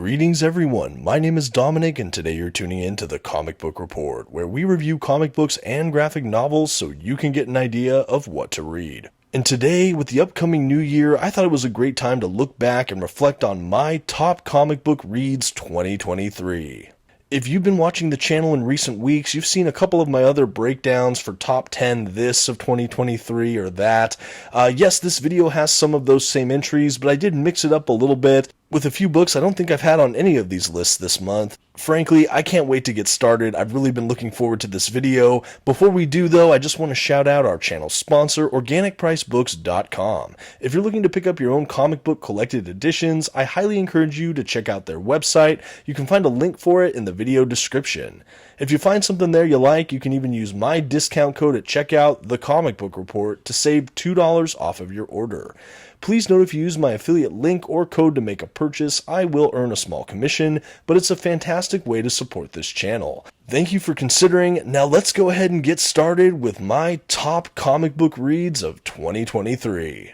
Greetings everyone, my name is Dominic and today you're tuning in to the Comic Book Report, where we review comic books and graphic novels so you can get an idea of what to read. And today, with the upcoming new year, I thought it was a great time to look back and reflect on my top comic book reads 2023. If you've been watching the channel in recent weeks, you've seen a couple of my other breakdowns for top 10 this of 2023 or that. Yes, this video has some of those same entries, but I did mix it up a little bit with a few books I don't think I've had on any of these lists this month. Frankly, I can't wait to get started. I've really been looking forward to this video. Before we do though, I just want to shout out our channel sponsor, OrganicPriceBooks.com. If you're looking to pick up your own comic book collected editions, I highly encourage you to check out their website. You can find a link for it in the video description. If you find something there you like, you can even use my discount code at checkout, TheComicBookReport, to save $2 off of your order. Please note if you use my affiliate link or code to make a purchase, I will earn a small commission, but it's a fantastic way to support this channel. Thank you for considering. Now let's go ahead and get started with my top comic book reads of 2023.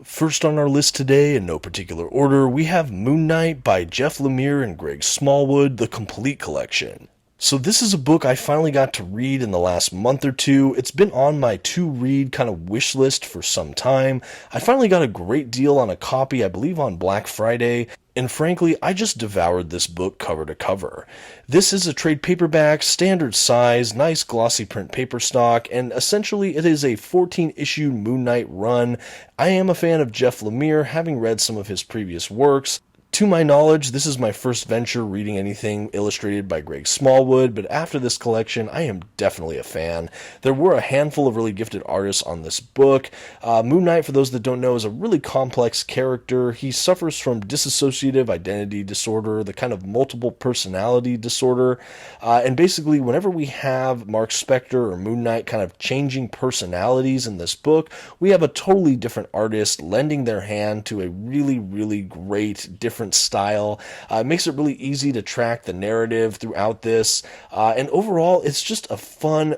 First on our list today, in no particular order, we have Moon Knight by Knight Lemire and Greg Smallwood, the complete collection. So this is a book I finally got to read in the last month or two. It's been on my to-read kind of wish list for some time. I finally got a great deal on a copy, I believe on Black Friday, and frankly, I just devoured this book cover to cover. This is a trade paperback, standard size, nice glossy print paper stock, and essentially it is a 14-issue Moon Knight run. I am a fan of Knight Lemire, having read some of his previous works. To my knowledge, this is my first venture reading anything illustrated by Greg Smallwood, but after this collection, I am definitely a fan. There were a handful of really gifted artists on this book. Moon Knight, for those that don't know, is a really complex character. He suffers from dissociative identity disorder, the kind of multiple personality disorder, and basically whenever we have Mark Spector or Moon Knight kind of changing personalities in this book, we have a totally different artist lending their hand to a really, really great, different style. It makes it really easy to track the narrative throughout this, and overall it's just a fun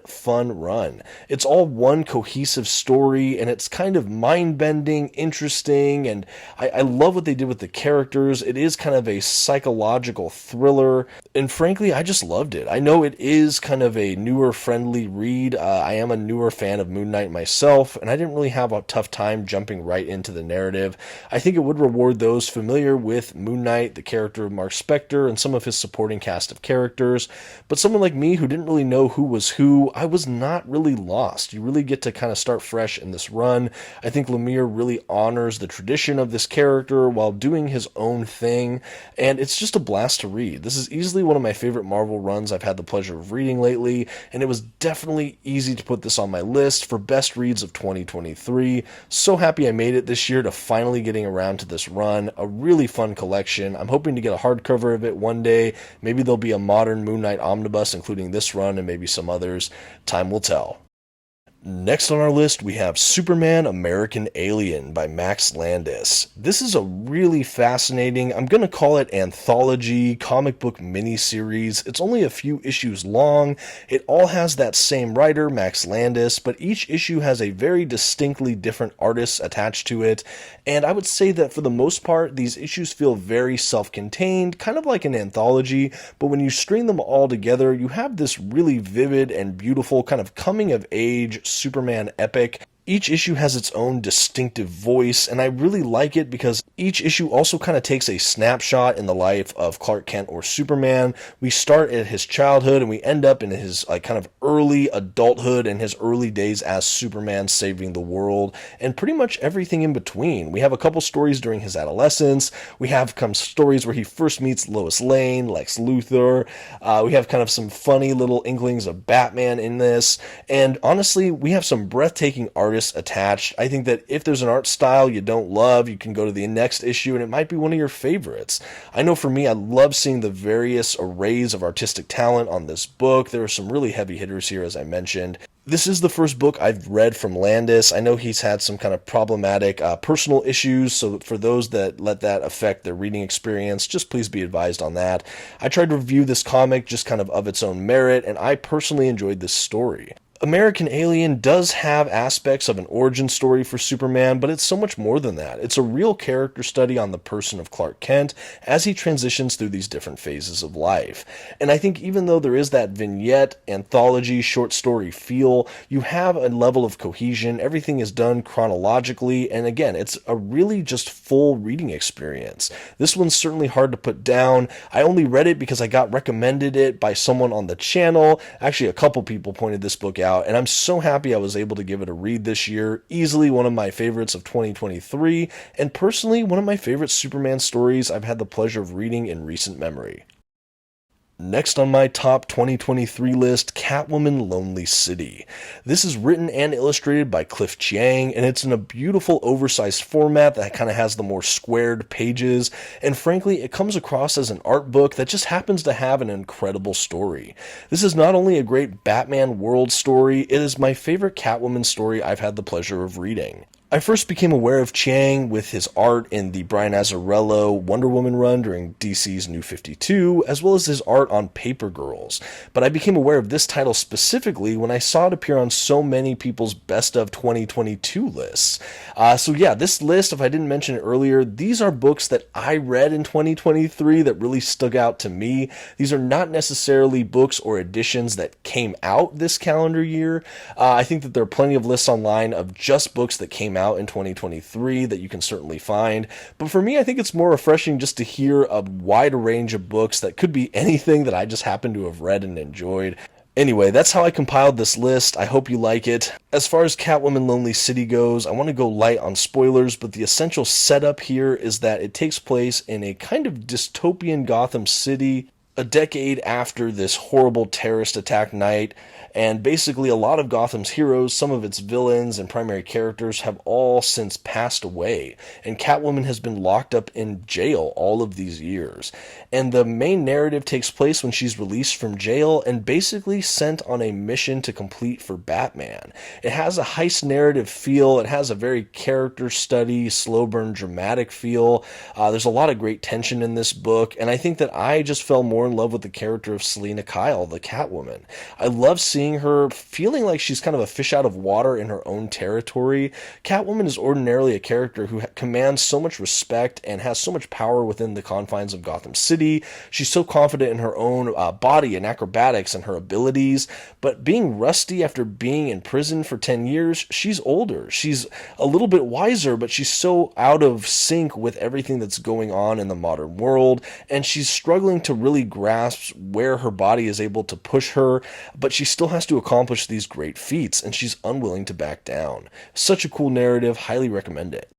run. It's all one cohesive story, and it's kind of mind-bending, interesting, and I love what they did with the characters. It is kind of a psychological thriller, and frankly I just loved it. I know it is kind of a newer friendly read. I am a newer fan of Moon Knight myself, and I didn't really have a tough time jumping right into the narrative. I think it would reward those familiar with Moon Knight, the character of Mark Spector, and some of his supporting cast of characters, but someone like me who didn't really know who was who, I was not really lost. You really get to kind of start fresh in this run. I think Lemire really honors the tradition of this character while doing his own thing, and it's just a blast to read. This is easily one of my favorite Marvel runs I've had the pleasure of reading lately, and it was definitely easy to put this on my list for best reads of 2023. So happy I made it this year to finally getting around to this run. A really fun collection. I'm hoping to get a hardcover of it one day. Maybe there'll be a modern Moon Knight omnibus including this run and maybe some others. Time will tell. Next on our list, we have Superman American Alien by Max Landis. This is a really fascinating, I'm going to call it anthology, comic book miniseries. It's only a few issues long. It all has that same writer, Max Landis, but each issue has a very distinctly different artist attached to it. And I would say that for the most part, these issues feel very self-contained, kind of like an anthology, but when you string them all together, you have this really vivid and beautiful kind of coming-of-age Superman epic. Each issue has its own distinctive voice, and I really like it because each issue also kind of takes a snapshot in the life of Clark Kent or Superman. We start at his childhood and we end up in his kind of early adulthood and his early days as Superman saving the world, and pretty much everything in between. We have a couple stories during his adolescence. We have stories where he first meets Lois Lane, Lex Luthor. We have kind of some funny little inklings of Batman in this, and honestly, we have some breathtaking artists attached. I think that if there's an art style you don't love, you can go to the next issue and it might be one of your favorites. I know for me, I love seeing the various arrays of artistic talent on this book. There are some really heavy hitters here, as I mentioned. This is the first book I've read from Landis. I know he's had some kind of problematic personal issues, so for those that let that affect their reading experience, just please be advised on that. I tried to review this comic just kind of its own merit, and I personally enjoyed this story. American Alien does have aspects of an origin story for Superman, but it's so much more than that. It's a real character study on the person of Clark Kent as he transitions through these different phases of life. And I think even though there is that vignette, anthology, short story feel, you have a level of cohesion. Everything is done chronologically, and again, it's a really just full reading experience. This one's certainly hard to put down. I only read it because I got recommended it by someone on the channel. Actually, a couple people pointed this book out, and I'm so happy I was able to give it a read this year. Easily one of my favorites of 2023, and personally one of my favorite Superman stories I've had the pleasure of reading in recent memory. Next on my top 2023 list, Catwoman Lonely City. This is written and illustrated by Cliff Chiang, and it's in a beautiful oversized format that kind of has the more squared pages, and frankly, it comes across as an art book that just happens to have an incredible story. This is not only a great Batman world story, it is my favorite Catwoman story I've had the pleasure of reading. I first became aware of Chiang with his art in the Bryan Azzarello Wonder Woman run during DC's New 52, as well as his art on Paper Girls. But I became aware of this title specifically when I saw it appear on so many people's Best of 2022 lists. So yeah, this list, if I didn't mention it earlier, these are books that I read in 2023 that really stuck out to me. These are not necessarily books or editions that came out this calendar year. I think that there are plenty of lists online of just books that came out in 2023 that you can certainly find. But for me, I think it's more refreshing just to hear a wider range of books that could be anything that I just happen to have read and enjoyed. Anyway, that's how I compiled this list. I hope you like it. As far as Catwoman Lonely City goes, I want to go light on spoilers, but the essential setup here is that it takes place in a kind of dystopian Gotham City a decade after this horrible terrorist attack night, and basically a lot of Gotham's heroes, some of its villains and primary characters have all since passed away, and Catwoman has been locked up in jail all of these years. And the main narrative takes place when she's released from jail and basically sent on a mission to complete for Batman. It has a heist narrative feel, it has a very character study, slow burn, dramatic feel. There's a lot of great tension in this book, and I think that I just fell more in love with the character of Selina Kyle, the Catwoman. I love seeing her feeling like she's kind of a fish out of water in her own territory. Catwoman is ordinarily a character who commands so much respect and has so much power within the confines of Gotham City. She's so confident in her own body and acrobatics and her abilities, but being rusty after being in prison for 10 years, she's older. She's a little bit wiser, but she's so out of sync with everything that's going on in the modern world, and she's struggling to really grasp where her body is able to push her, but she still has to accomplish these great feats, and she's unwilling to back down. Such a cool narrative, highly recommend it.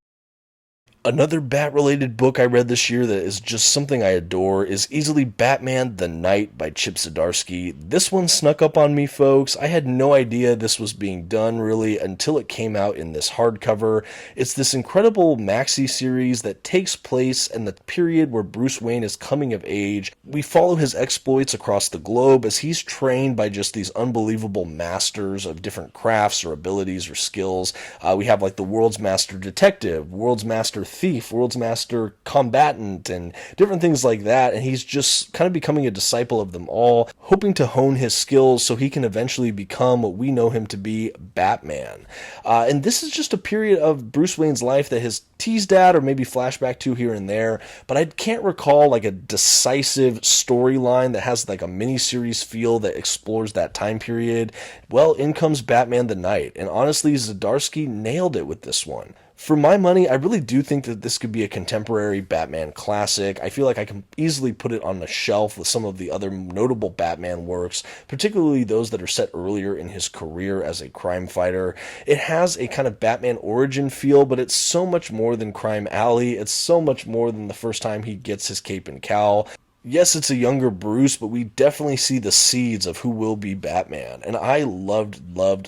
Another Bat-related book I read this year that is just something I adore is easily Batman the Knight by Chip Zdarsky. This one snuck up on me, folks. I had no idea this was being done, really, until it came out in this hardcover. It's this incredible maxi series that takes place in the period where Bruce Wayne is coming of age. We follow his exploits across the globe as he's trained by just these unbelievable masters of different crafts or abilities or skills. We have like the world's master detective, world's master thief, world's master combatant, and different things like that, and he's just kind of becoming a disciple of them all, hoping to hone his skills so he can eventually become what we know him to be, Batman. And this is just a period of Bruce Wayne's life that has teased at or maybe flashback to here and there, but I can't recall like a decisive storyline that has like a miniseries feel that explores that time period. Well, in comes Batman the Knight, and honestly, Zdarsky nailed it with this one. For my money, I really do think that this could be a contemporary Batman classic. I feel like I can easily put it on the shelf with some of the other notable Batman works, particularly those that are set earlier in his career as a crime fighter. It has a kind of Batman origin feel, but it's so much more than Crime Alley. It's so much more than the first time he gets his cape and cowl. Yes, it's a younger Bruce, but we definitely see the seeds of who will be Batman, and I loved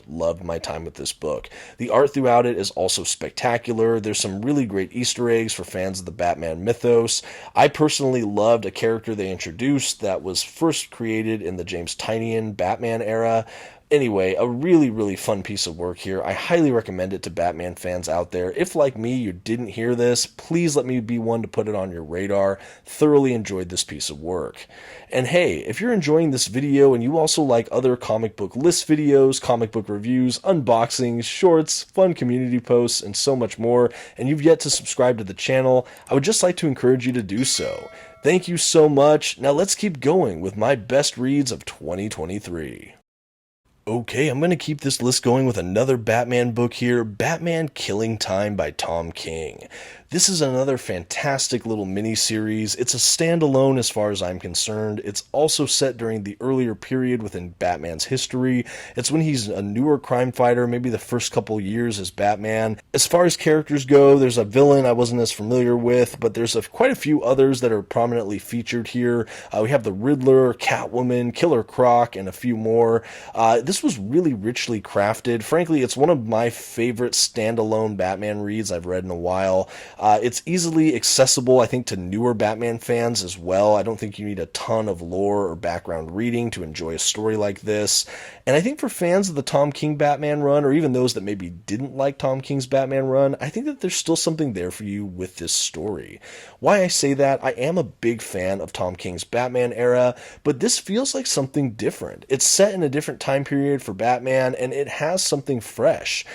my time with this book. The art throughout it is also spectacular. There's some really great Easter eggs for fans of the Batman mythos. I personally loved a character they introduced that was first created in the James Tynion Batman era. Anyway, a really, really fun piece of work here. I highly recommend it to Batman fans out there. If, like me, you didn't hear this, please let me be one to put it on your radar. Thoroughly enjoyed this piece of work. And hey, if you're enjoying this video and you also like other comic book list videos, comic book reviews, unboxings, shorts, fun community posts, and so much more, and you've yet to subscribe to the channel, I would just like to encourage you to do so. Thank you so much. Now let's keep going with my best reads of 2023. Okay, I'm going to keep this list going with another Batman book here, Batman Killing Time by Tom King. This is another fantastic little mini-series. It's a standalone as far as I'm concerned. It's also set during the earlier period within Batman's history. It's when he's a newer crime fighter, maybe the first couple years as Batman. As far as characters go, there's a villain I wasn't as familiar with, but there's quite a few others that are prominently featured here. We have the Riddler, Catwoman, Killer Croc, and a few more. This was really richly crafted. Frankly, it's one of my favorite standalone Batman reads I've read in a while. It's easily accessible, I think, to newer Batman fans as well. I don't think you need a ton of lore or background reading to enjoy a story like this. And I think for fans of the Tom King Batman run, or even those that maybe didn't like Tom King's Batman run, I think that there's still something there for you with this story. Why I say that, I am a big fan of Tom King's Batman era, but this feels like something different. It's set in a different time period for Batman, and it has something fresh.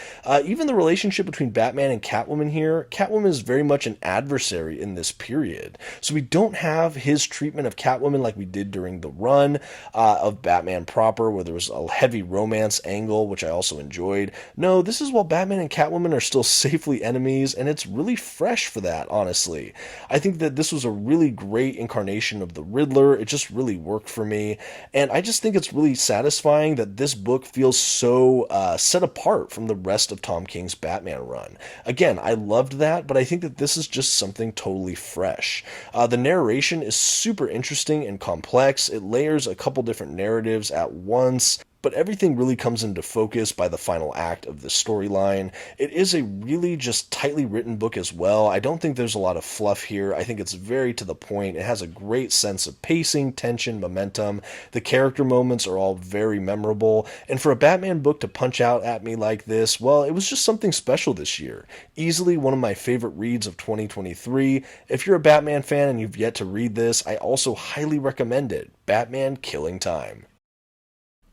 Even the relationship between Batman and Catwoman here, Catwoman is very much an adversary in this period. So we don't have his treatment of Catwoman like we did during the run of Batman proper, where there was a heavy romance angle, which I also enjoyed. No, this is while Batman and Catwoman are still safely enemies, and it's really fresh for that, honestly. I think that this was a really great incarnation of the Riddler. It just really worked for me, and I just think it's really satisfying that this book feels so set apart from the rest of Tom King's Batman run. Again, I loved that, but I think that this is just something totally fresh. The narration is super interesting and complex. It layers a couple different narratives at once, but everything really comes into focus by the final act of the storyline. It is a really just tightly written book as well. I don't think there's a lot of fluff here. I think it's very to the point. It has a great sense of pacing, tension, momentum. The character moments are all very memorable. And for a Batman book to punch out at me like this, well, it was just something special this year. Easily one of my favorite reads of 2023. If you're a Batman fan and you've yet to read this, I also highly recommend it. Batman Killing Time.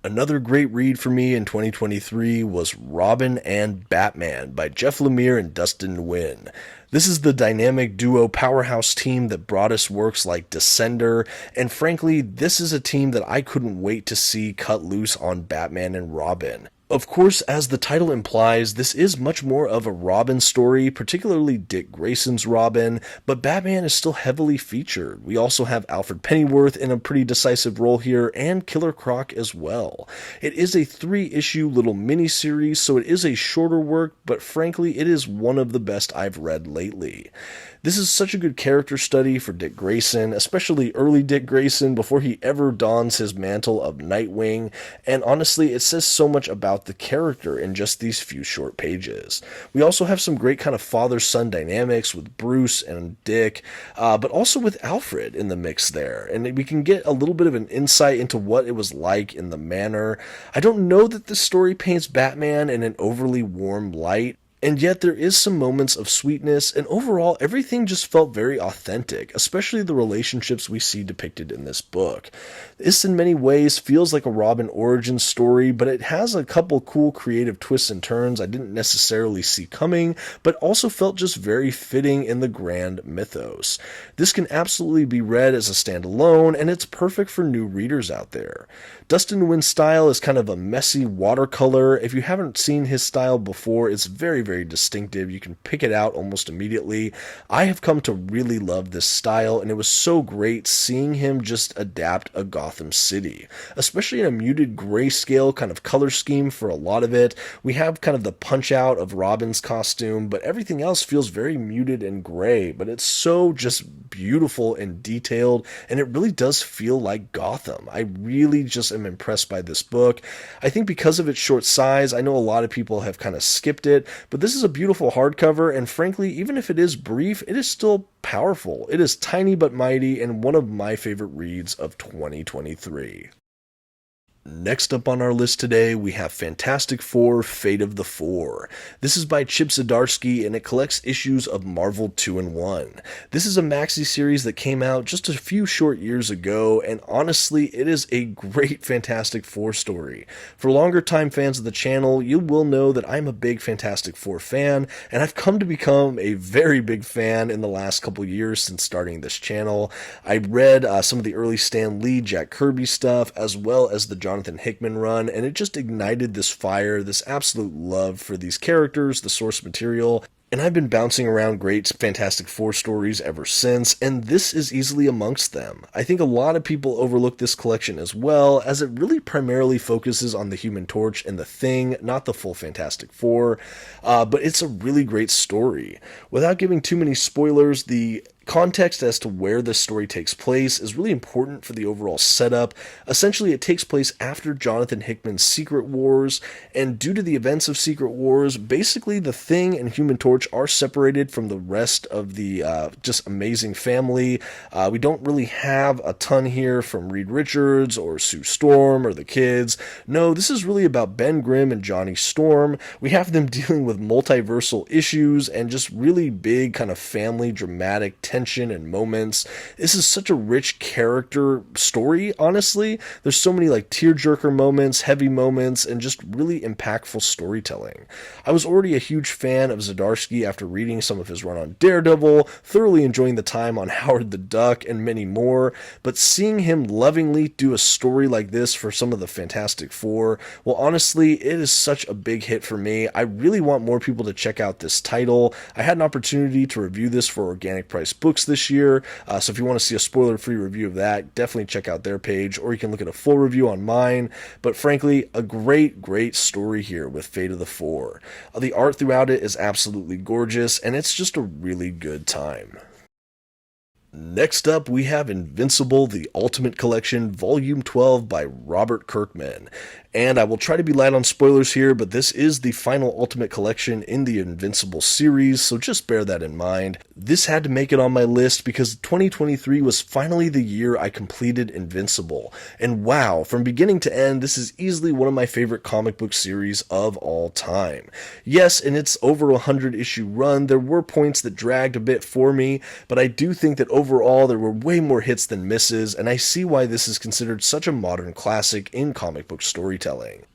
Another great read for me in 2023 was Robin and Batman by Jeff Lemire and Dustin Nguyen. This is the dynamic duo powerhouse team that brought us works like Descender, and frankly, this is a team that I couldn't wait to see cut loose on Batman and Robin. Of course, as the title implies, this is much more of a Robin story, particularly Dick Grayson's Robin, but Batman is still heavily featured. We also have Alfred Pennyworth in a pretty decisive role here, and Killer Croc as well. It is a 3-issue little mini-series, so it is a shorter work, but frankly, it is one of the best I've read lately. This is such a good character study for Dick Grayson, especially early Dick Grayson before he ever dons his mantle of Nightwing, and honestly, it says so much about the character in just these few short pages. We also have some great kind of father-son dynamics with Bruce and Dick, but also with Alfred in the mix there, and we can get a little bit of an insight into what it was like in the manor. I don't know that this story paints Batman in an overly warm light, and yet there is some moments of sweetness, and overall everything just felt very authentic, especially the relationships we see depicted in this book. This in many ways feels like a Robin origin story, but it has a couple cool creative twists and turns I didn't necessarily see coming, but also felt just very fitting in the grand mythos. This can absolutely be read as a standalone, and it's perfect for new readers out there. Dustin Nguyen's style is kind of a messy watercolor. If you haven't seen his style before, it's very, very distinctive. You can pick it out almost immediately. I have come to really love this style, and it was so great seeing him just adapt a Gotham City, especially in a muted grayscale kind of color scheme for a lot of it. We have kind of the punch out of Robin's costume, but everything else feels very muted and gray, but it's so just beautiful and detailed, and it really does feel like Gotham. I really just am impressed by this book. I think because of its short size, I know a lot of people have kind of skipped it, but this is a beautiful hardcover, and frankly, even if it is brief, it is still powerful. It is tiny but mighty, and one of my favorite reads of 2023. Next up on our list today, we have Fantastic Four: Fate of the Four. This is by Chip Zdarsky, and it collects issues of Marvel 2-in-1. This is a maxi series that came out just a few short years ago, and honestly, it is a great Fantastic Four story. For longer time fans of the channel, you will know that I'm a big Fantastic Four fan, and I've come to become a very big fan in the last couple years since starting this channel. I read some of the early Stan Lee, Jack Kirby stuff, as well as the Jonathan Hickman run, and it just ignited this fire, this absolute love for these characters, the source material, and I've been bouncing around great Fantastic Four stories ever since, and this is easily amongst them. I think a lot of people overlook this collection as well, as it really primarily focuses on the Human Torch and the Thing, not the full Fantastic Four, but it's a really great story. Without giving too many spoilers, the context as to where this story takes place is really important for the overall setup. Essentially, it takes place after Jonathan Hickman's Secret Wars, and due to the events of Secret Wars, basically the Thing and Human Torch are separated from the rest of the just amazing family. We don't really have a ton here from Reed Richards or Sue Storm or the kids. No, this is really about Ben Grimm and Johnny Storm. We have them dealing with multiversal issues and just really big kind of family dramatic tension and moments. This is such a rich character story, honestly. There's so many like tearjerker moments, heavy moments, and just really impactful storytelling. I was already a huge fan of Zdarsky after reading some of his run on Daredevil, thoroughly enjoying the time on Howard the Duck, and many more, but seeing him lovingly do a story like this for some of the Fantastic Four, well, honestly, it is such a big hit for me. I really want more people to check out this title. I had an opportunity to review this for Organic Price Books this year, so if you want to see a spoiler-free review of that, definitely check out their page, or you can look at a full review on mine. But frankly, a great story here with Fate of the Four. The art throughout it is absolutely gorgeous, and it's just a really good time. Next up, we have Invincible: The Ultimate Collection, Volume 12 by Robert Kirkman. And I will try to be light on spoilers here, but this is the final Ultimate Collection in the Invincible series, so just bear that in mind. This had to make it on my list because 2023 was finally the year I completed Invincible. And wow, from beginning to end, this is easily one of my favorite comic book series of all time. Yes, in its over 100 issue run, there were points that dragged a bit for me, but I do think that overall there were way more hits than misses, and I see why this is considered such a modern classic in comic book storytelling.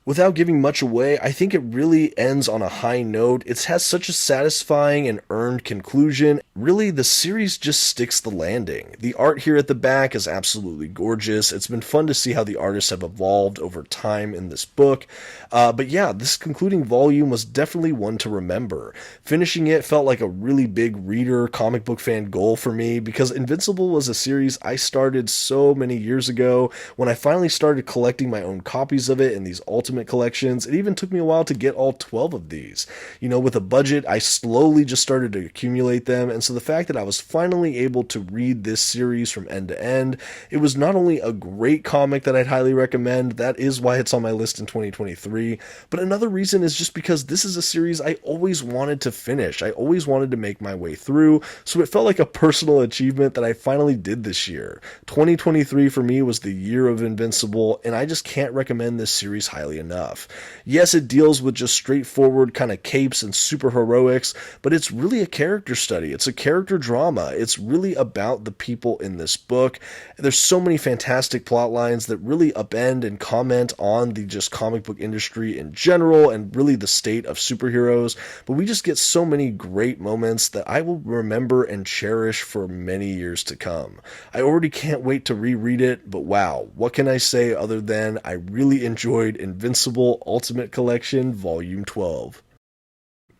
Without giving much away, I think it really ends on a high note. It has such a satisfying and earned conclusion. Really, the series just sticks the landing. The art here at the back is absolutely gorgeous. It's been fun to see how the artists have evolved over time in this book. But yeah, this concluding volume was definitely one to remember. Finishing it felt like a really big reader, comic book fan goal for me, because Invincible was a series I started so many years ago. When I finally started collecting my own copies of it in these Ultimate collections, it even took me a while to get all 12 of these. You know, with a budget, I slowly just started to accumulate them, and so the fact that I was finally able to read this series from end to end, it was not only a great comic that I'd highly recommend, that is why it's on my list in 2023, but another reason is just because this is a series I always wanted to finish. I always wanted to make my way through, so it felt like a personal achievement that I finally did this year. 2023 for me was the year of Invincible, and I just can't recommend this series highly enough. Yes, it deals with just straightforward kind of capes and super heroics, but it's really a character study. It's a character drama. It's really about the people in this book. There's so many fantastic plot lines that really upend and comment on the just comic book industry in general and really the state of superheroes, but we just get so many great moments that I will remember and cherish for many years to come. I already can't wait to reread it, but wow, what can I say other than I really enjoyed Invincible Ultimate Collection Volume 12.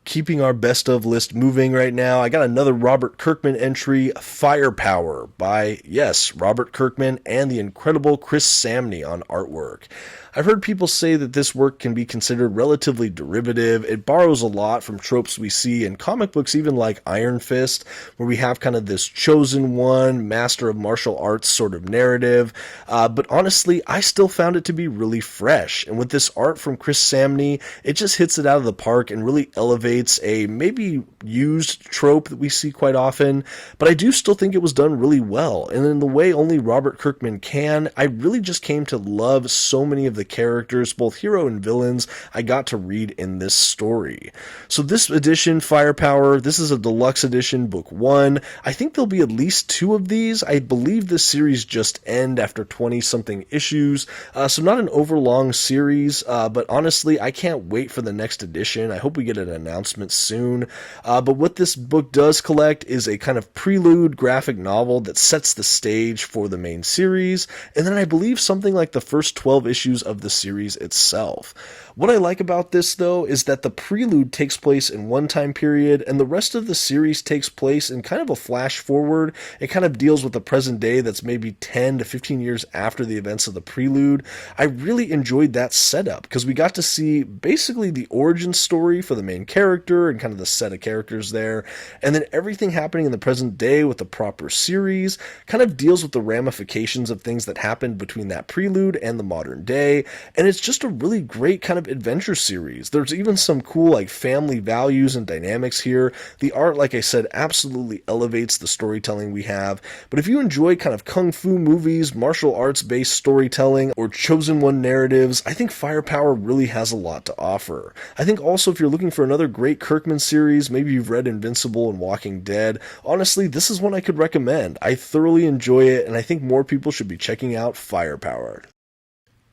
Keeping our best of list moving right now, I got another Robert Kirkman entry, Firepower, by, yes, Robert Kirkman and the incredible Chris Samnee on artwork. I've heard people say that this work can be considered relatively derivative. It borrows a lot from tropes we see in comic books, even like Iron Fist, where we have kind of this chosen one, master of martial arts sort of narrative. But honestly, I still found it to be really fresh. And with this art from Chris Samnee, it just hits it out of the park and really elevates a maybe used trope that we see quite often. But I do still think it was done really well. And in the way only Robert Kirkman can, I really just came to love so many of the the characters, both hero and villains, I got to read in this story. So this edition, Firepower, this is a deluxe edition, book 1. I think there'll be at least 2 of these. I believe this series just end after 20-something issues, so not an overlong series, but honestly, I can't wait for the next edition. I hope we get an announcement soon. But what this book does collect is a kind of prelude graphic novel that sets the stage for the main series, and then I believe something like the first 12 issues of the series itself. What I like about this, though, is that the prelude takes place in one time period, and the rest of the series takes place in kind of a flash forward. It kind of deals with the present day that's maybe 10 to 15 years after the events of the prelude. I really enjoyed that setup, because we got to see basically the origin story for the main character and kind of the set of characters there, and then everything happening in the present day with the proper series kind of deals with the ramifications of things that happened between that prelude and the modern day, and it's just a really great kind of adventure series. There's even some cool like family values and dynamics here. The art, like I said, absolutely elevates the storytelling we have, but if you enjoy kind of kung fu movies, martial arts based storytelling, or chosen one narratives, I think Firepower really has a lot to offer. I think also if you're looking for another great Kirkman series, maybe you've read Invincible and Walking Dead, honestly, this is one I could recommend. I thoroughly enjoy it, and I think more people should be checking out Firepower.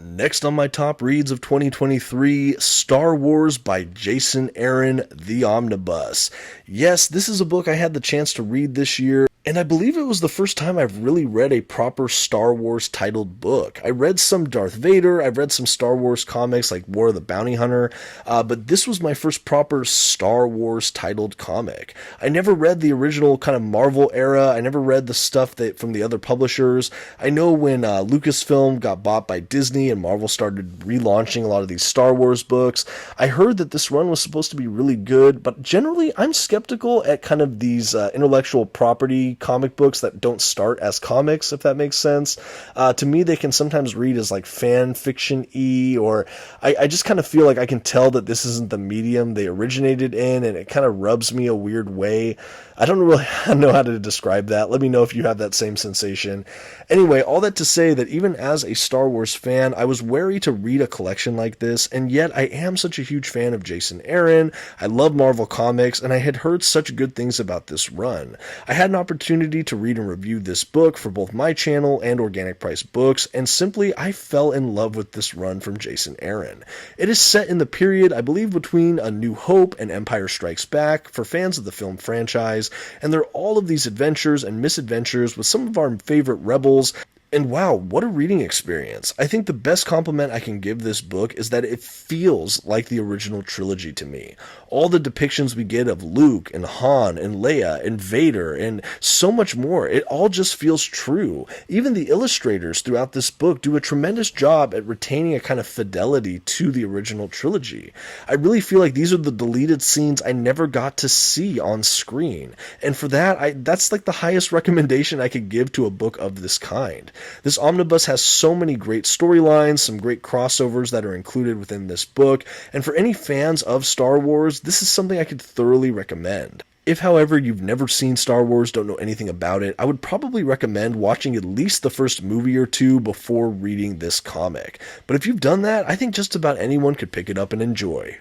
Next on my top reads of 2023, Star Wars by Jason Aaron, The Omnibus. Yes, this is a book I had the chance to read this year, and I believe it was the first time I've really read a proper Star Wars titled book. I read some Darth Vader, I've read some Star Wars comics like War of the Bounty Hunter, but this was my first proper Star Wars titled comic. I never read the original kind of Marvel era, I never read the stuff that from the other publishers. I know when Lucasfilm got bought by Disney and Marvel started relaunching a lot of these Star Wars books, I heard that this run was supposed to be really good, but generally I'm skeptical at kind of these intellectual property comic books that don't start as comics, if that makes sense. To me, they can sometimes read as like fan fiction-y, or I just kind of feel like I can tell that this isn't the medium they originated in, and it kind of rubs me a weird way. I don't really know how to describe that. Let me know if you have that same sensation. Anyway, all that to say that even as a Star Wars fan, I was wary to read a collection like this, and yet I am such a huge fan of Jason Aaron. I love Marvel Comics, and I had heard such good things about this run. I had an opportunity to read and review this book for both my channel and Organic Price Books, and simply I fell in love with this run from Jason Aaron. It is set in the period, I believe, between A New Hope and Empire Strikes Back for fans of the film franchise, and they're all of these adventures and misadventures with some of our favorite rebels. And wow, what a reading experience. I think the best compliment I can give this book is that it feels like the original trilogy to me. All the depictions we get of Luke and Han and Leia and Vader and so much more, it all just feels true. Even the illustrators throughout this book do a tremendous job at retaining a kind of fidelity to the original trilogy. I really feel like these are the deleted scenes I never got to see on screen. And for that, that's like the highest recommendation I could give to a book of this kind. This omnibus has so many great storylines, some great crossovers that are included within this book, and for any fans of Star Wars, this is something I could thoroughly recommend. If, however, you've never seen Star Wars, don't know anything about it, I would probably recommend watching at least the first movie or two before reading this comic. But if you've done that, I think just about anyone could pick it up and enjoy.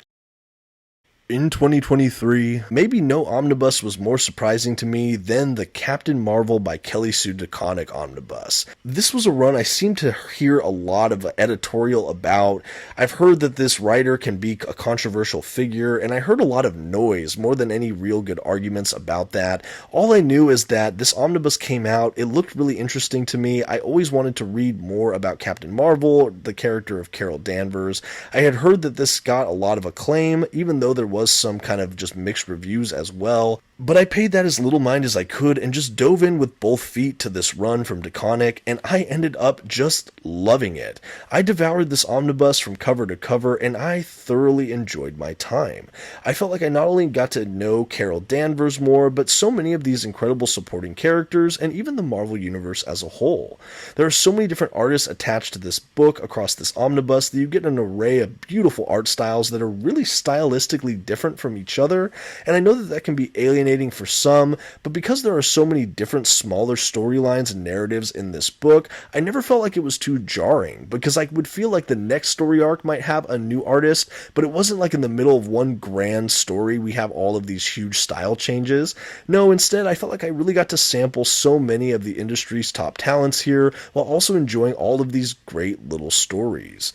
In 2023, maybe no omnibus was more surprising to me than the Captain Marvel by Kelly Sue DeConnick omnibus. This was a run I seem to hear a lot of editorial about. I've heard that this writer can be a controversial figure, and I heard a lot of noise more than any real good arguments about that. All I knew is that this omnibus came out, it looked really interesting to me. I always wanted to read more about Captain Marvel, the character of Carol Danvers. I had heard that this got a lot of acclaim, even though there was some kind of just mixed reviews as well. But I paid that as little mind as I could and just dove in with both feet to this run from DeConnick, and I ended up just loving it. I devoured this omnibus from cover to cover, and I thoroughly enjoyed my time. I felt like I not only got to know Carol Danvers more, but so many of these incredible supporting characters, and even the Marvel Universe as a whole. There are so many different artists attached to this book across this omnibus that you get an array of beautiful art styles that are really stylistically different from each other, and I know that that can be alienating for some, but because there are so many different smaller storylines and narratives in this book, I never felt like it was too jarring, because I would feel like the next story arc might have a new artist, but it wasn't like in the middle of one grand story we have all of these huge style changes. No, instead I felt like I really got to sample so many of the industry's top talents here, while also enjoying all of these great little stories.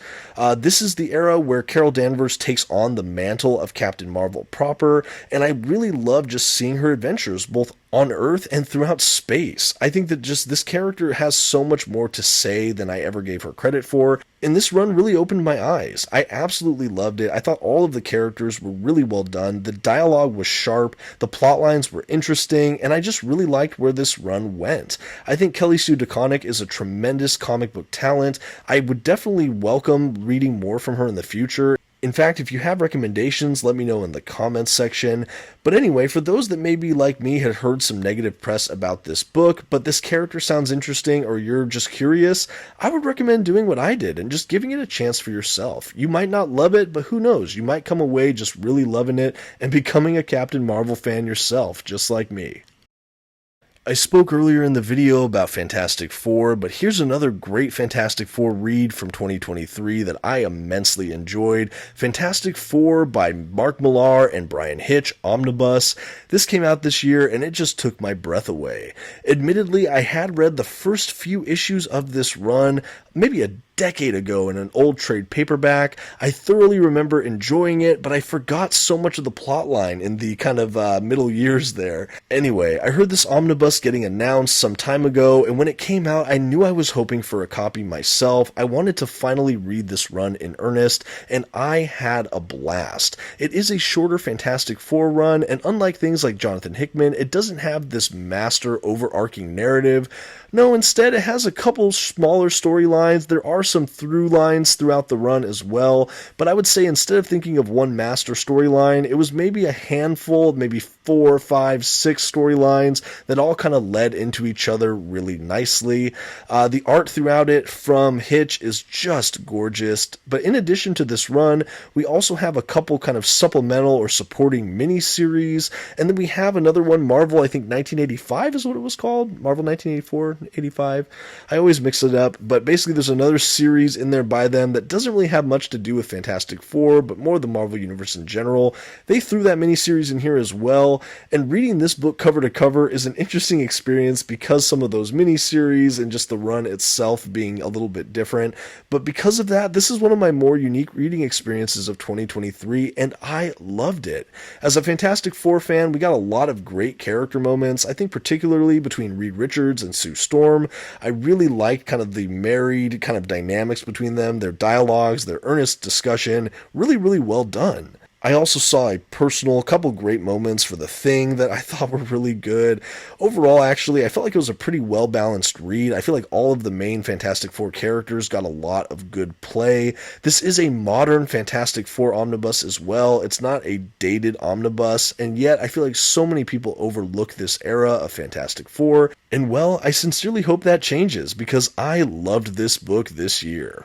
This is the era where Carol Danvers takes on the mantle of Captain Marvel proper, and I really love just seeing her adventures, both on Earth and throughout space. I think that just this character has so much more to say than I ever gave her credit for, and this run really opened my eyes. I absolutely loved it. I thought all of the characters were really well done, the dialogue was sharp, the plot lines were interesting, and I just really liked where this run went. I think Kelly Sue DeConnick is a tremendous comic book talent. I would definitely welcome reading more from her in the future. In fact, if you have recommendations, let me know in the comments section. But anyway, for those that maybe like me had heard some negative press about this book, but this character sounds interesting or you're just curious, I would recommend doing what I did and just giving it a chance for yourself. You might not love it, but who knows? You might come away just really loving it and becoming a Captain Marvel fan yourself, just like me. I spoke earlier in the video about Fantastic Four, but here's another great Fantastic Four read from 2023 that I immensely enjoyed. Fantastic Four by Mark Millar and Bryan Hitch Omnibus. This came out this year and it just took my breath away. Admittedly, I had read the first few issues of this run maybe a decade ago in an old trade paperback. I thoroughly remember enjoying it, but I forgot so much of the plot line in the kind of middle years there. Anyway, I heard this omnibus getting announced some time ago, and when it came out, I knew I was hoping for a copy myself. I wanted to finally read this run in earnest, and I had a blast. It is a shorter Fantastic Four run, and unlike things like Jonathan Hickman, it doesn't have this master overarching narrative. No, instead it has a couple smaller storylines. There are some through lines throughout the run as well, but I would say instead of thinking of one master storyline, it was maybe a handful, maybe 4, 5, 6 storylines that all kind of led into each other really nicely. The art throughout it from Hitch is just gorgeous, but in addition to this run, we also have a couple kind of supplemental or supporting mini-series, and then we have another one, Marvel, I think 1985 is what it was called, Marvel 1984, 85. I always mix it up, but basically there's another series in there by them that doesn't really have much to do with Fantastic Four, but more the Marvel Universe in general. They threw that miniseries in here as well, and reading this book cover to cover is an interesting experience because some of those miniseries and just the run itself being a little bit different, but because of that, this is one of my more unique reading experiences of 2023, and I loved it. As a Fantastic Four fan, we got a lot of great character moments, I think particularly between Reed Richards and Sue Storm. I really liked kind of the married kind of dynamics between them, their dialogues, their earnest discussion, really, really well done. I also saw a couple great moments for The Thing that I thought were really good. Overall, actually, I felt like it was a pretty well-balanced read. I feel like all of the main Fantastic Four characters got a lot of good play. This is a modern Fantastic Four omnibus as well. It's not a dated omnibus, and yet I feel like so many people overlook this era of Fantastic Four. And well, I sincerely hope that changes because I loved this book this year.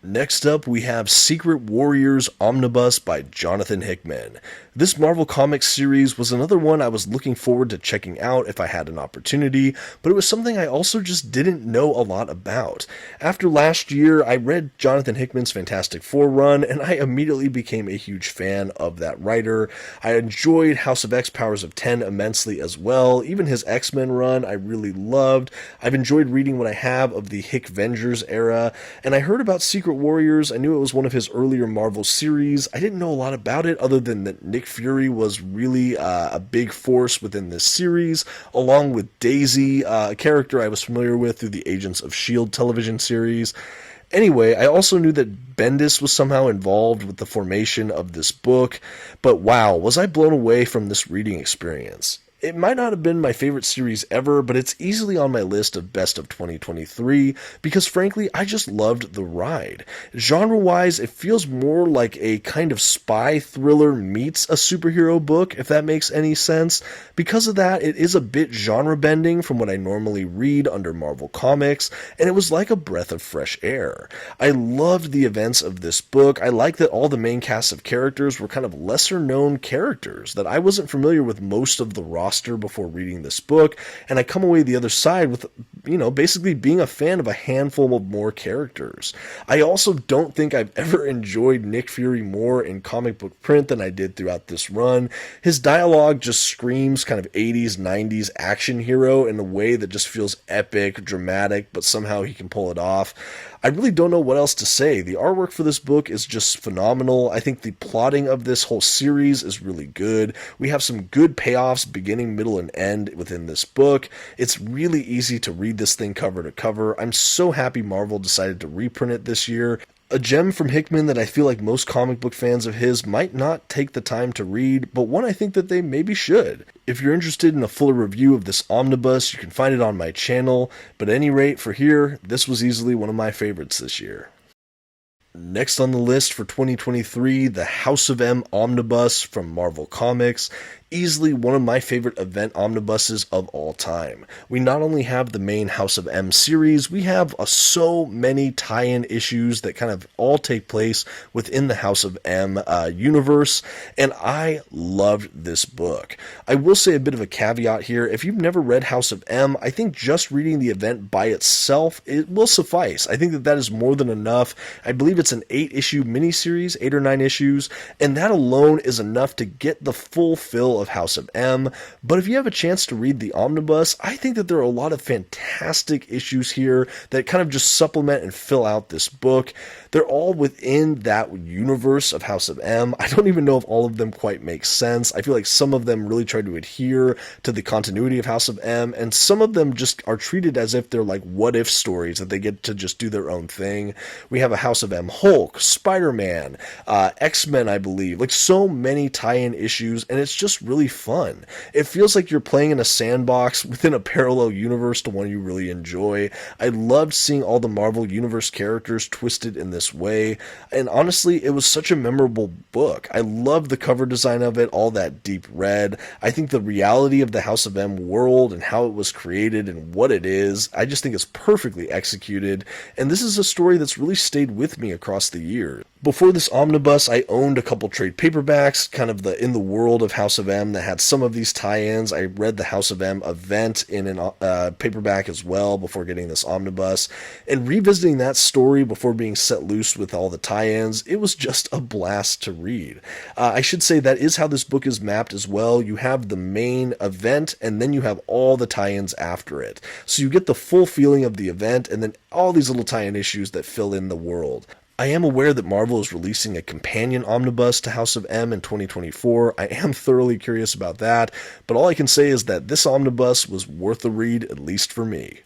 Next up, we have Secret Warriors Omnibus by Jonathan Hickman. This Marvel Comics series was another one I was looking forward to checking out if I had an opportunity, but it was something I also just didn't know a lot about. After last year, I read Jonathan Hickman's Fantastic Four run, and I immediately became a huge fan of that writer. I enjoyed House of X Powers of 10 immensely as well. Even his X-Men run I really loved. I've enjoyed reading what I have of the Hick-Vengers era, and I heard about Secret Warriors. I knew it was one of his earlier Marvel series. I didn't know a lot about it other than that Nick Fury was really a big force within this series, along with Daisy, a character I was familiar with through the Agents of S.H.I.E.L.D. television series. Anyway, I also knew that Bendis was somehow involved with the formation of this book, but wow, was I blown away from this reading experience. It might not have been my favorite series ever, but it's easily on my list of best of 2023 because frankly, I just loved the ride. Genre-wise, it feels more like a kind of spy thriller meets a superhero book, if that makes any sense. Because of that, it is a bit genre-bending from what I normally read under Marvel Comics, and it was like a breath of fresh air. I loved the events of this book. I like that all the main cast of characters were kind of lesser-known characters, that I wasn't familiar with most of the roster before reading this book, and I come away the other side with, basically being a fan of a handful of more characters. I also don't think I've ever enjoyed Nick Fury more in comic book print than I did throughout this run. His dialogue just screams kind of 80s, 90s action hero in a way that just feels epic, dramatic, but somehow he can pull it off. I really don't know what else to say. The artwork for this book is just phenomenal. I think the plotting of this whole series is really good. We have some good payoffs beginning, middle, and end within this book. It's really easy to read this thing cover to cover. I'm so happy Marvel decided to reprint it this year. A gem from Hickman that I feel like most comic book fans of his might not take the time to read, but one I think that they maybe should. If you're interested in a fuller review of this omnibus, you can find it on my channel, but at any rate, for here, this was easily one of my favorites this year. Next on the list for 2023, the House of M Omnibus from Marvel Comics. Easily one of my favorite event omnibuses of all time. We not only have the main House of M series, we have so many tie-in issues that kind of all take place within the House of M universe, and I loved this book. I will say a bit of a caveat here. If you've never read House of M, I think just reading the event by itself, it will suffice. I think that is more than enough. I believe it's an 8-issue miniseries, 8 or 9 issues, and that alone is enough to get the full fill of House of M. But if you have a chance to read the omnibus, I think that there are a lot of fantastic issues here that kind of just supplement and fill out this book. They're all within that universe of House of M. I don't even know if all of them quite make sense. I feel like some of them really try to adhere to the continuity of House of M, and some of them just are treated as if they're like what-if stories that they get to just do their own thing. We have a House of M Hulk, Spider-Man, X-Men, I believe, like so many tie-in issues, and it's just really fun. It feels like you're playing in a sandbox within a parallel universe to one you really enjoy. I loved seeing all the Marvel Universe characters twisted in this way, and honestly, it was such a memorable book. I love the cover design of it, all that deep red. I think the reality of the House of M world and how it was created and what it is, I just think it's perfectly executed, and this is a story that's really stayed with me across the years. Before this omnibus, I owned a couple trade paperbacks, kind of in the world of House of M that had some of these tie-ins. I read the House of M event in a paperback as well before getting this omnibus, and revisiting that story before being set loose with all the tie-ins, it was just a blast to read. I should say that is how this book is mapped as well. You have the main event, and then you have all the tie-ins after it. So you get the full feeling of the event, and then all these little tie-in issues that fill in the world. I am aware that Marvel is releasing a companion omnibus to House of M in 2024. I am thoroughly curious about that, but all I can say is that this omnibus was worth the read, at least for me.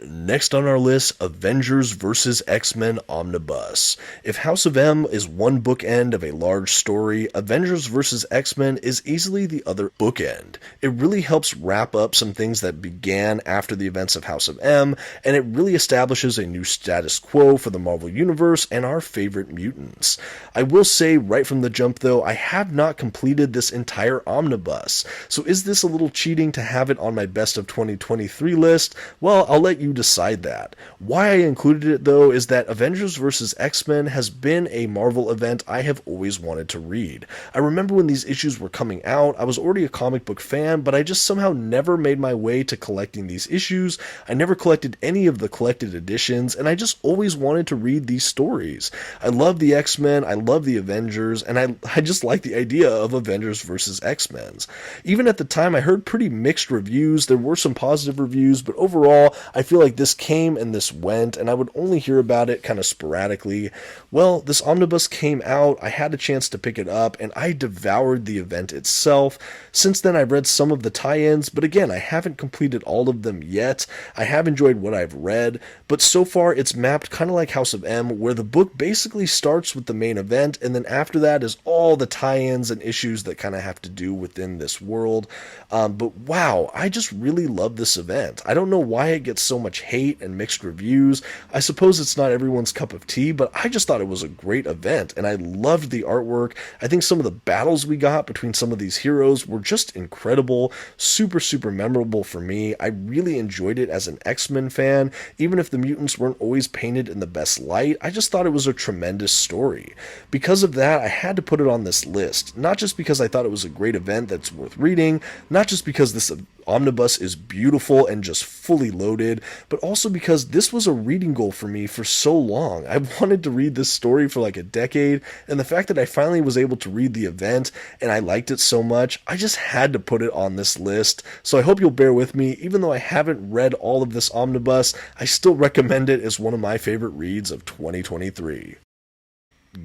Next on our list, Avengers vs. X-Men Omnibus. If House of M is one bookend of a large story, Avengers vs. X-Men is easily the other bookend. It really helps wrap up some things that began after the events of House of M, and it really establishes a new status quo for the Marvel Universe and our favorite mutants. I will say right from the jump though, I have not completed this entire omnibus, so is this a little cheating to have it on my best of 2023 list? Well, I'll let you decide that. Why I included it though is that Avengers vs. X-Men has been a Marvel event I have always wanted to read. I remember when these issues were coming out, I was already a comic book fan, but I just somehow never made my way to collecting these issues. I never collected any of the collected editions, and I just always wanted to read these stories. I love the X-Men, I love the Avengers, and I just like the idea of Avengers vs. X-Men. Even at the time, I heard pretty mixed reviews. There were some positive reviews, but overall, I feel feel like this came and this went, and I would only hear about it kind of sporadically. Well, this omnibus came out, I had a chance to pick it up, and I devoured the event itself. Since then, I've read some of the tie-ins, but again, I haven't completed all of them yet. I have enjoyed what I've read, but so far it's mapped kind of like House of M, where the book basically starts with the main event, and then after that is all the tie-ins and issues that kind of have to do within this world. But wow, I just really love this event. I don't know why it gets so much hate and mixed reviews. I suppose it's not everyone's cup of tea, but I just thought it was a great event, and I loved the artwork. I think some of the battles we got between some of these heroes were just incredible, super, super memorable for me. I really enjoyed it as an X-Men fan, even if the mutants weren't always painted in the best light. I just thought it was a tremendous story. Because of that, I had to put it on this list, not just because I thought it was a great event that's worth reading, not just because this omnibus is beautiful and just fully loaded, but also because this was a reading goal for me for so long. I wanted to read this story for like a decade, and the fact that I finally was able to read the event and I liked it so much, I just had to put it on this list. So I hope you'll bear with me. Even though I haven't read all of this omnibus, I still recommend it as one of my favorite reads of 2023.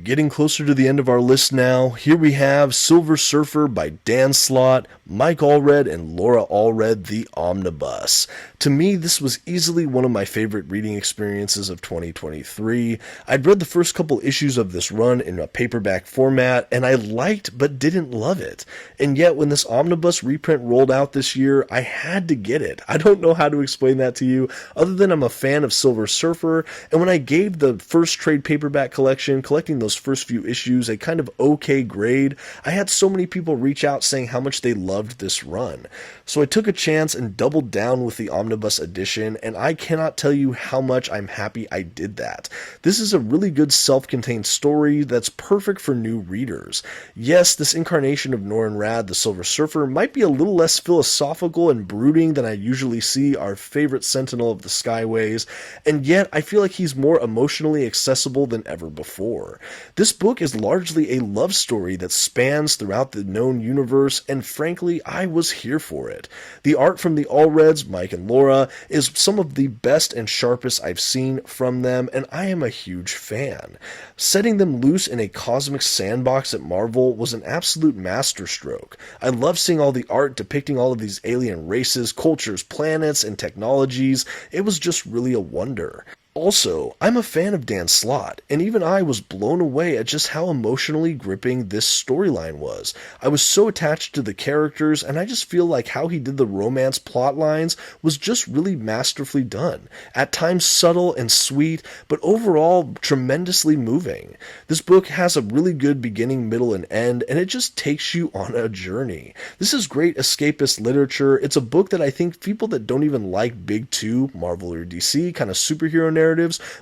Getting closer to the end of our list now, here we have Silver Surfer by Dan Slott, Mike Allred, and Laura Allred, the Omnibus. To me, this was easily one of my favorite reading experiences of 2023. I'd read the first couple issues of this run in a paperback format, and I liked but didn't love it. And yet, when this Omnibus reprint rolled out this year, I had to get it. I don't know how to explain that to you, other than I'm a fan of Silver Surfer, and when I gave the first trade paperback collection, collecting those first few issues, a kind of okay grade, I had so many people reach out saying how much they loved this run. So I took a chance and doubled down with the Omnibus edition, and I cannot tell you how much I'm happy I did that. This is a really good self-contained story that's perfect for new readers. Yes, this incarnation of Norrin Radd, the Silver Surfer, might be a little less philosophical and brooding than I usually see our favorite Sentinel of the Skyways, and yet I feel like he's more emotionally accessible than ever before. This book is largely a love story that spans throughout the known universe, and frankly, I was here for it. The art from the Allreds, Mike and Laura, is some of the best and sharpest I've seen from them, and I am a huge fan. Setting them loose in a cosmic sandbox at Marvel was an absolute masterstroke. I love seeing all the art depicting all of these alien races, cultures, planets, and technologies. It was just really a wonder. Also, I'm a fan of Dan Slott, and even I was blown away at just how emotionally gripping this storyline was. I was so attached to the characters, and I just feel like how he did the romance plot lines was just really masterfully done. At times subtle and sweet, but overall tremendously moving. This book has a really good beginning, middle, and end, and it just takes you on a journey. This is great escapist literature. It's a book that I think people that don't even like Big Two, Marvel or DC, kind of superhero narratives,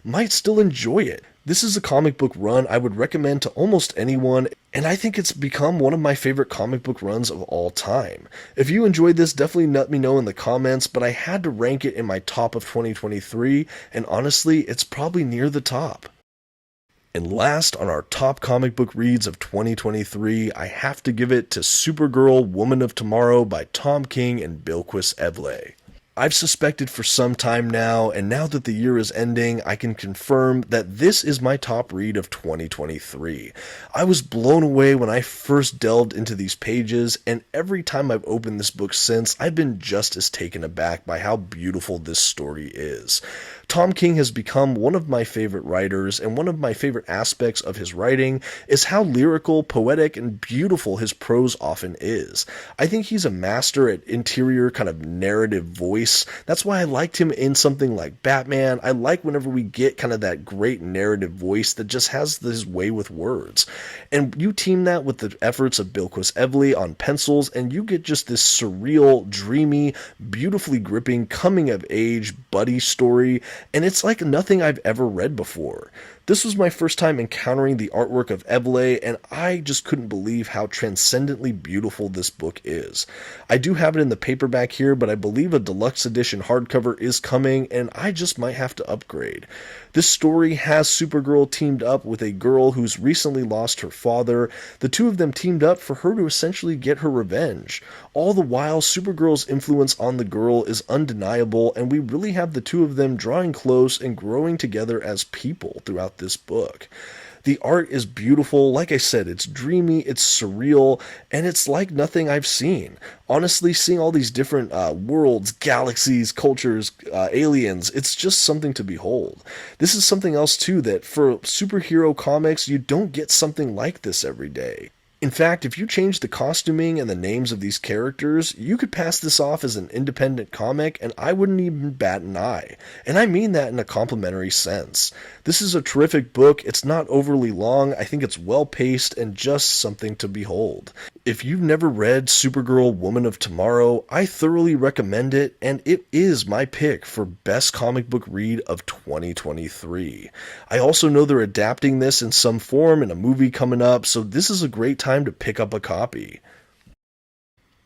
might still enjoy it. This is a comic book run I would recommend to almost anyone, and I think it's become one of my favorite comic book runs of all time. If you enjoyed this, definitely let me know in the comments, but I had to rank it in my top of 2023, and honestly, it's probably near the top. And last on our top comic book reads of 2023, I have to give it to Supergirl Woman of Tomorrow by Tom King and Bilquis Evely. I've suspected for some time now, and now that the year is ending, I can confirm that this is my top read of 2023. I was blown away when I first delved into these pages, and every time I've opened this book since, I've been just as taken aback by how beautiful this story is. Tom King has become one of my favorite writers, and one of my favorite aspects of his writing is how lyrical, poetic, and beautiful his prose often is. I think he's a master at interior kind of narrative voice. That's why I liked him in something like Batman. I like whenever we get kind of that great narrative voice that just has his way with words. And you team that with the efforts of Bilquis Evely on pencils, and you get just this surreal, dreamy, beautifully gripping, coming-of-age buddy story, and it's like nothing I've ever read before. This was my first time encountering the artwork of Evele, and I just couldn't believe how transcendently beautiful this book is. I do have it in the paperback here, but I believe a deluxe edition hardcover is coming, and I just might have to upgrade. This story has Supergirl teamed up with a girl who's recently lost her father. The two of them teamed up for her to essentially get her revenge. All the while, Supergirl's influence on the girl is undeniable, and we really have the two of them drawing close and growing together as people throughout this book. The art is beautiful. Like I said, it's dreamy, it's surreal, and it's like nothing I've seen. Honestly, seeing all these different worlds, galaxies, cultures, aliens, it's just something to behold. This is something else, too, that for superhero comics, you don't get something like this every day. In fact, if you change the costuming and the names of these characters, you could pass this off as an independent comic, and I wouldn't even bat an eye. And I mean that in a complimentary sense. This is a terrific book. It's not overly long. I think it's well paced and just something to behold. If you've never read Supergirl Woman of Tomorrow, I thoroughly recommend it, and it is my pick for best comic book read of 2023. I also know they're adapting this in some form in a movie coming up, so this is a great time to pick up a copy.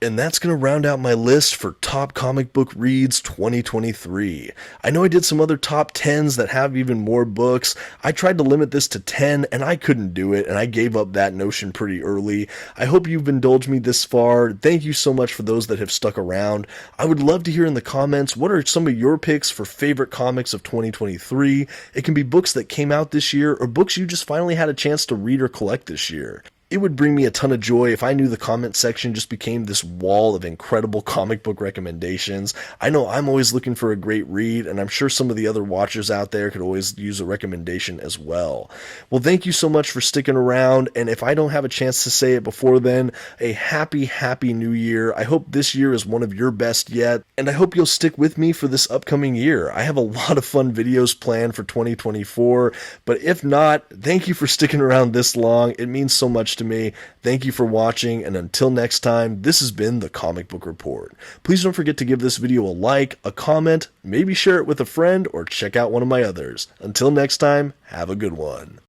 And that's going to round out my list for top comic book reads 2023. I know I did some other top 10s that have even more books. I tried to limit this to 10 and I couldn't do it, and I gave up that notion pretty early. I hope you've indulged me this far. Thank you so much for those that have stuck around. I would love to hear in the comments, what are some of your picks for favorite comics of 2023? It can be books that came out this year or books you just finally had a chance to read or collect this year. It would bring me a ton of joy if I knew the comment section just became this wall of incredible comic book recommendations. I know I'm always looking for a great read, and I'm sure some of the other watchers out there could always use a recommendation as well. Well, thank you so much for sticking around, and if I don't have a chance to say it before then, a happy, happy new year. I hope this year is one of your best yet, and I hope you'll stick with me for this upcoming year. I have a lot of fun videos planned for 2024, but if not, thank you for sticking around this long. It means so much to me. Thank you for watching, and until next time, this has been The Comic Book Report. Please don't forget to give this video a like, a comment, maybe share it with a friend, or check out one of my others. Until next time, have a good one.